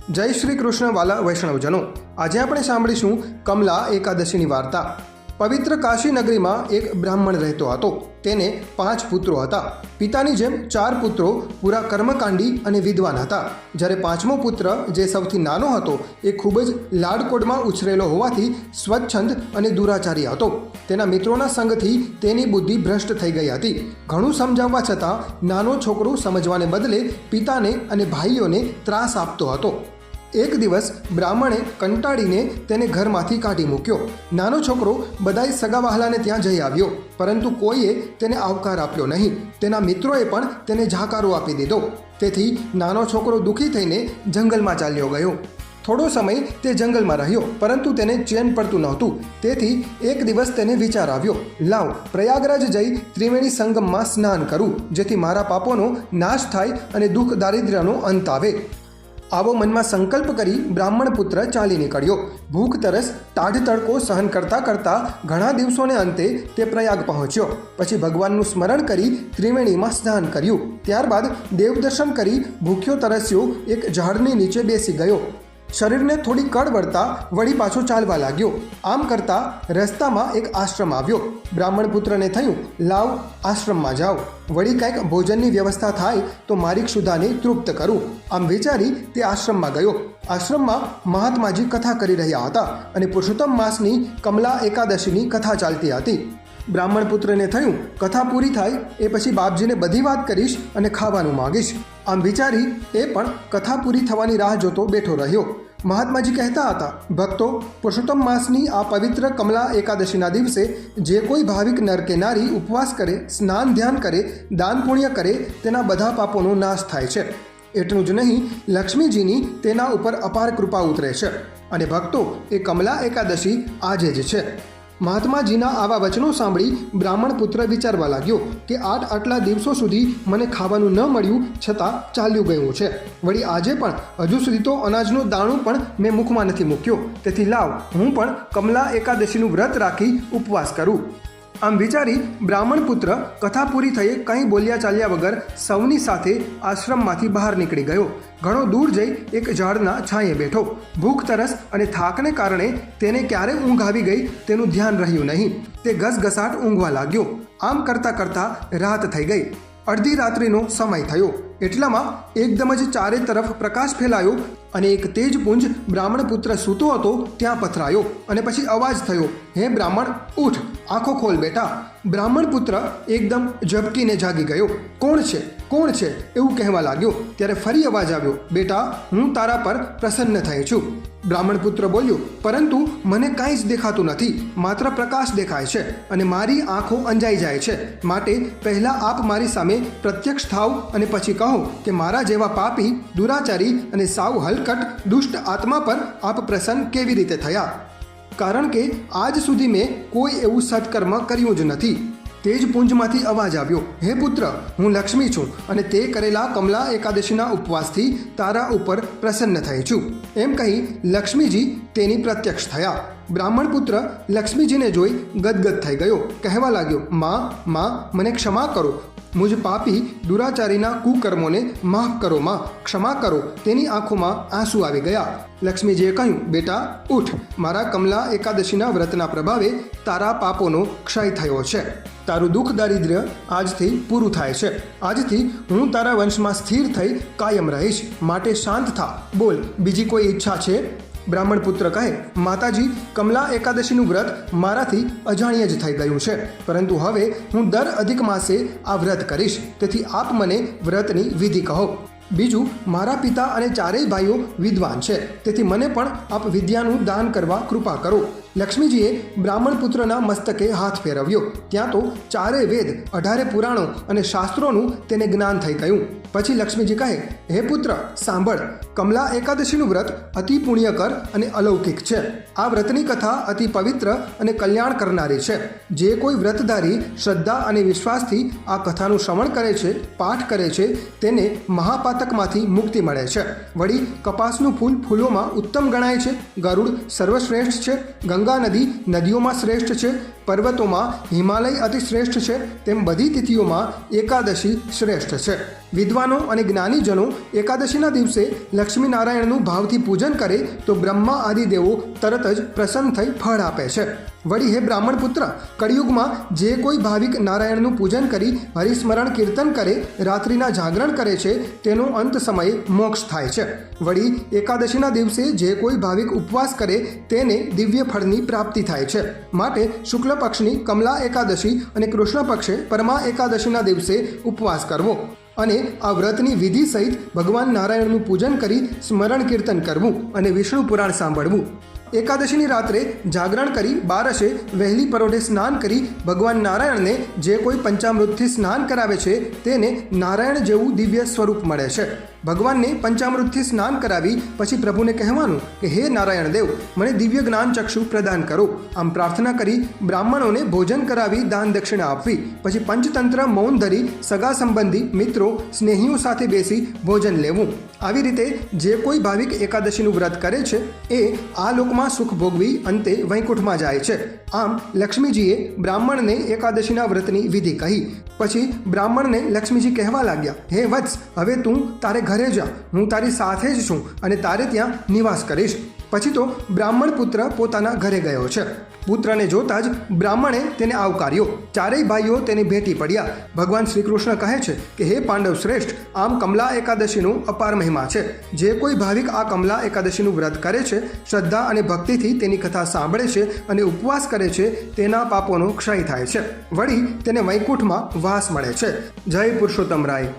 જય શ્રી કૃષ્ણ વાલા વૈષ્ણવજનો, આજે આપણે સાંભળીશું કમલા એકાદશીની વાર્તા। પવિત્ર કાશી નગરીમાં એક બ્રાહ્મણ રહેતો હતો। તેને 5 પુત્રો હતા। પિતાની જેમ 4 પુત્રો પૂરા કર્મકાંડી અને વિદ્વાન હતા, જ્યારે 5મો પુત્ર જે સૌથી નાનો હતો એ ખૂબ જ લાડકોડમાં ઉછરેલો હોવાથી સ્વચ્છંદ અને દુરાચારી હતો। તેના મિત્રોના સંગથી તેની બુદ્ધિ ભ્રષ્ટ થઈ ગઈ હતી। ઘણું સમજાવવા છતાં નાનો છોકરો સમજવાને બદલે પિતાને અને ભાઈઓને ત્રાસ આપતો હતો। એક દિવસ બ્રાહ્મણે કંટાળીને તેને ઘરમાંથી કાઢી મૂક્યો। નાનો છોકરો બધાય સગાવહાલાને ત્યાં જઈ આવ્યો, પરંતુ કોઈએ તેને આવકાર આપ્યો નહીં। તેના મિત્રોએ પણ તેને જાકારો આપી દીધો। તેથી નાનો છોકરો દુઃખી થઈને જંગલમાં ચાલ્યો ગયો। થોડો સમય તે જંગલમાં રહ્યો, પરંતુ તેને ચેન પડતું નહોતું। તેથી એક દિવસ તેને વિચાર આવ્યો, લાવ પ્રયાગરાજ જઈ ત્રિવેણી સંગમમાં સ્નાન કરું, જેથી મારા પાપોનો નાશ થાય અને દુઃખ દારિદ્ર્યનો અંત આવે। આવો મનમાં સંકલ્પ કરી બ્રાહ્મણ પુત્ર ચાલી નીકળ્યો। ભૂખ તરસ ટાઢ તડકો સહન કરતાં કરતાં ઘણા દિવસોને અંતે તે પ્રયાગ પહોંચ્યો। પછી ભગવાનનું સ્મરણ કરી ત્રિવેણીમાં સ્નાન કર્યું। ત્યારબાદ દેવદર્શન કરી ભૂખ્યો તરસ્યો એક ઝાડની નીચે બેસી ગયો। શરીરને થોડી કળ વળતા વળી પાછો ચાલવા લાગ્યો। આમ કરતાં રસ્તામાં એક આશ્રમ આવ્યો। બ્રાહ્મણ પુત્રને થયું, લાવ આશ્રમમાં જાઓ, વળી કંઈક ભોજનની વ્યવસ્થા થાય તો મારી ક્ષુધાને તૃપ્ત કરું। આમ વિચારી તે આશ્રમમાં ગયો। આશ્રમમાં મહાત્માજી કથા કરી રહ્યા હતા અને પુરુષોત્તમ માસની કમલા એકાદશીની કથા ચાલતી હતી। બ્રાહ્મણ પુત્રને થયું, કથા પૂરી થાય એ પછી બાપજીને બધી વાત કરીશ અને ખાવાનું માંગીશ। આમ વિચારી એ પણ કથા પૂરી થવાની રાહ જોતો બેઠો રહ્યો। મહાત્માજી કહેતા હતા, ભક્તો, પુરુષોત્તમ માસની આ પવિત્ર કમલા એકાદશીના દિવસે જે કોઈ ભાવિક નર કે નારી ઉપવાસ કરે, સ્નાન ધ્યાન કરે, દાન પુણ્ય કરે, તેના બધા પાપોનો નાશ થાય છે। એટલું જ નહીં, લક્ષ્મીજીની તેના ઉપર અપાર કૃપા ઉતરે છે અને ભક્તો, એ કમલા એકાદશી આજે જ છે। મહાત્માજીના આવા વચનો સાંભળી બ્રાહ્મણ પુત્ર વિચારવા લાગ્યો કે આટલા દિવસો સુધી મને ખાવાનું ન મળ્યું છતાં ચાલ્યું ગયું છે, વળી આજે પણ હજુ સુધી તો અનાજનું દાણું પણ મેં મુખમાં નથી મૂક્યો। તેથી લાવ હું પણ કમલા એકાદશીનું વ્રત રાખી ઉપવાસ કરું। આમ વિચારી બ્રાહ્મણ પુત્ર કથા પૂરી થયે કંઈ બોલ્યા ચાલ્યા વગર સૌની સાથે આશ્રમમાંથી બહાર નીકળી ગયો। ઘણો દૂર જઈ એક ઝાડના છાંયે બેઠો। ભૂખ તરસ અને થાકને કારણે તેને ક્યારે ઊંઘ આવી ગઈ તેનું ધ્યાન રહ્યું નહીં। તે ઘસઘસાટ ઊંઘવા લાગ્યો। આમ કરતાં કરતાં રાત થઈ ગઈ। અડધી રાત્રિનો સમય થયો। એટલામાં એકદમ જ ચારે તરફ પ્રકાશ ફેલાયો અને એક તેજપુંજ બ્રાહ્મણ પુત્ર સૂતો હતો ત્યાં પથરાયો અને પછી અવાજ થયો, હે બ્રાહ્મણ, ઉઠ, આંખો ખોલ બેટા। બ્રાહ્મણ પુત્ર એકદમ ઝબકીને જાગી ગયો। કોણ છે, કોણ છે એવું કહેવા લાગ્યો। ત્યારે ફરી અવાજ આવ્યો, બેટા, હું તારા પર પ્રસન્ન થઈ છું। બ્રાહ્મણ પુત્ર બોલ્યો, પરંતુ મને કાંઈ જ દેખાતું નથી, માત્ર પ્રકાશ દેખાય છે અને મારી આંખો અંજાઈ જાય છે। માટે પહેલાં આપ મારી સામે પ્રત્યક્ષ થાવ અને પછી કહો કે મારા જેવા પાપી, દુરાચારી અને સાવ હલકટ દુષ્ટ આત્મા પર આપ પ્રસન્ન કેવી રીતે થયા? કારણ કે આજ સુધી મેં કોઈ એવું સત્કર્મ કર્યું જ નથી। તેજપુંજમાંથી અવાજ આવ્યો, હે પુત્ર, હું લક્ષ્મી છું અને તે કરેલા કમલા એકાદશીના ઉપવાસથી તારા ઉપર પ્રસન્ન થઈ છું। એમ કહી લક્ષ્મીજી તેની પ્રત્યક્ષ થયા। બ્રાહ્મણ પુત્ર લક્ષ્મીજીને જોઈ ગદગદ થઈ ગયો। કહેવા લાગ્યો, માં, મને ક્ષમા કરો, મુજ પાપી દુરાચારીના કુકર્મોને માફ કરો માં, ક્ષમા કરો। તેની આંખોમાં આંસુ આવી ગયા। લક્ષ્મીજીએ કહ્યું, બેટા, ઉઠ, મારા કમલા એકાદશીના વ્રતના પ્રભાવે તારા પાપોનો ક્ષય થયો છે। તારું દુઃખ દારિદ્ર્ય આજથી પૂરું થાય છે। આજથી હું તારા વંશમાં સ્થિર થઈ કાયમ રહીશ, માટે શાંત થા। બોલ, બીજી કોઈ ઈચ્છા છે? બ્રાહ્મણ પુત્ર કહે, માતાજી, કમલા એકાદશીનું વ્રત મારાથી અજાણ્ય જ થઈ ગયું છે, પરંતુ હવે હું દર અધિક માસે આ વ્રત કરીશ। તેથી આપ મને વ્રતની વિધિ કહો। બીજું, મારા પિતા અને ચારેય ભાઈઓ વિદ્વાન છે, તેથી મને પણ આપ વિદ્યાનું દાન કરવા કૃપા કરો। લક્ષ્મીજીએ બ્રાહ્મણ પુત્રના મસ્તકે હાથ ફેરવ્યો। ત્યાં તો ચારે વેદ, 18 પુરાણો અને શાસ્ત્રોનું તેને જ્ઞાન થઈ ગયું। પછી લક્ષ્મીજી કહે, હે પુત્ર, સાંભળ, કમલા એકાદશીનું વ્રત અતિ પુણ્યકર અને અલૌકિક છે। આ વ્રતની કથા અતિ પવિત્ર અને કલ્યાણ કરનારી છે। જે કોઈ વ્રતધારી શ્રદ્ધા અને વિશ્વાસથી આ કથાનું શ્રવણ કરે છે, પાઠ કરે છે, તેને મહાપાતકમાંથી મુક્તિ મળે છે। વળી કપાસનું ફૂલ ફૂલોમાં ઉત્તમ ગણાય છે, ગરુડ સર્વશ્રેષ્ઠ છે, ગંગા નદી નદીઓમાં શ્રેષ્ઠ છે, પર્વતોમાં હિમાલય અતિ શ્રેષ્ઠ છે, તેમ બધી તિથિઓમાં એકાદશી શ્રેષ્ઠ છે। વિદ્વાનો અને જ્ઞાનીજનો એકાદશીના દિવસે લક્ષ્મીનારાયણનું ભાવથી પૂજન કરે તો બ્રહ્મા આદિ દેવો તરત જ પ્રસન્ન થઈ ફળ આપે છે. વળી હે બ્રાહ્મણ પુત્ર, કળિયુગમાં જે કોઈ ભાવિક નારાયણનું પૂજન કરી હરિસ્મરણ કીર્તન કરે, રાત્રિના જાગરણ કરે છે, તેનો અંત સમયે મોક્ષ થાય છે. વળી એકાદશીના દિવસે જે કોઈ ભાવિક ઉપવાસ કરે તેને દિવ્ય ફળની પ્રાપ્તિ થાય છે. માટે શુક્લ પક્ષની કમલા એકાદશી અને કૃષ્ણ પક્ષે પરમા એકાદશીના દિવસે ઉપવાસ કરવો અને આ વ્રતની વિધિ સહિત ભગવાન નારાયણનું પૂજન કરી સ્મરણ કીર્તન કરવું અને વિષ્ણુ પુરાણ સાંભળવું. એકાદશીની રાત્રે જાગરણ કરી બારસે વહેલી પરોઢે સ્નાન કરી ભગવાન નારાયણને જે કોઈ પંચામૃતથી સ્નાન કરાવે છે તેને નારાયણ જેવું દિવ્ય સ્વરૂપ મળે છે. ભગવાનને પંચામૃતથી સ્નાન કરાવી પછી પ્રભુને કહેવાનું કે હે નારાયણ દેવ, મને દિવ્ય જ્ઞાન ચક્ષુ પ્રદાન કરો. આમ પ્રાર્થના કરી બ્રાહ્મણોને ભોજન કરાવી દાન દક્ષિણા આપવી. પછી પંચતંત્ર મૌન ધરી સગા સંબંધી મિત્રો સ્નેહીઓ સાથે બેસી ભોજન લેવું. આવી રીતે જે કોઈ ભાવિક એકાદશીનું વ્રત કરે છે એ આ લોકમાં સુખ ભોગવી અંતે વૈકુંઠમાં જાય છે. આમ લક્ષ્મીજીએ બ્રાહ્મણને એકાદશીના વ્રતની વિધિ કહી. પછી બ્રાહ્મણને લક્ષ્મીજી કહેવા લાગ્યા, હે વત્સ, હવે તું તારે ઘરે જા, હું તારી સાથે જ છું અને તારે ત્યાં નિવાસ કરીશ. પછી તો બ્રાહ્મણ પુત્ર પોતાના ઘરે ગયો છે. પુત્રને જોતા જ બ્રાહ્મણે તેને આવકાર્યો. ચારેય ભાઈઓ તેને ભેટી પડ્યા. ભગવાન શ્રી કૃષ્ણ કહે છે કે હે પાંડવ શ્રેષ્ઠ, આમ કમલા એકાદશીનો અપાર મહિમા છે. જે કોઈ ભાવિક આ કમલા એકાદશીનું વ્રત કરે છે, શ્રદ્ધા અને ભક્તિથી તેની કથા સાંભળે છે અને ઉપવાસ કરે છે, તેના પાપોનો ક્ષય થાય છે. વળી તેને વૈકુંઠમાં વાસ મળે છે. જય પુરુષોત્તમ રાય.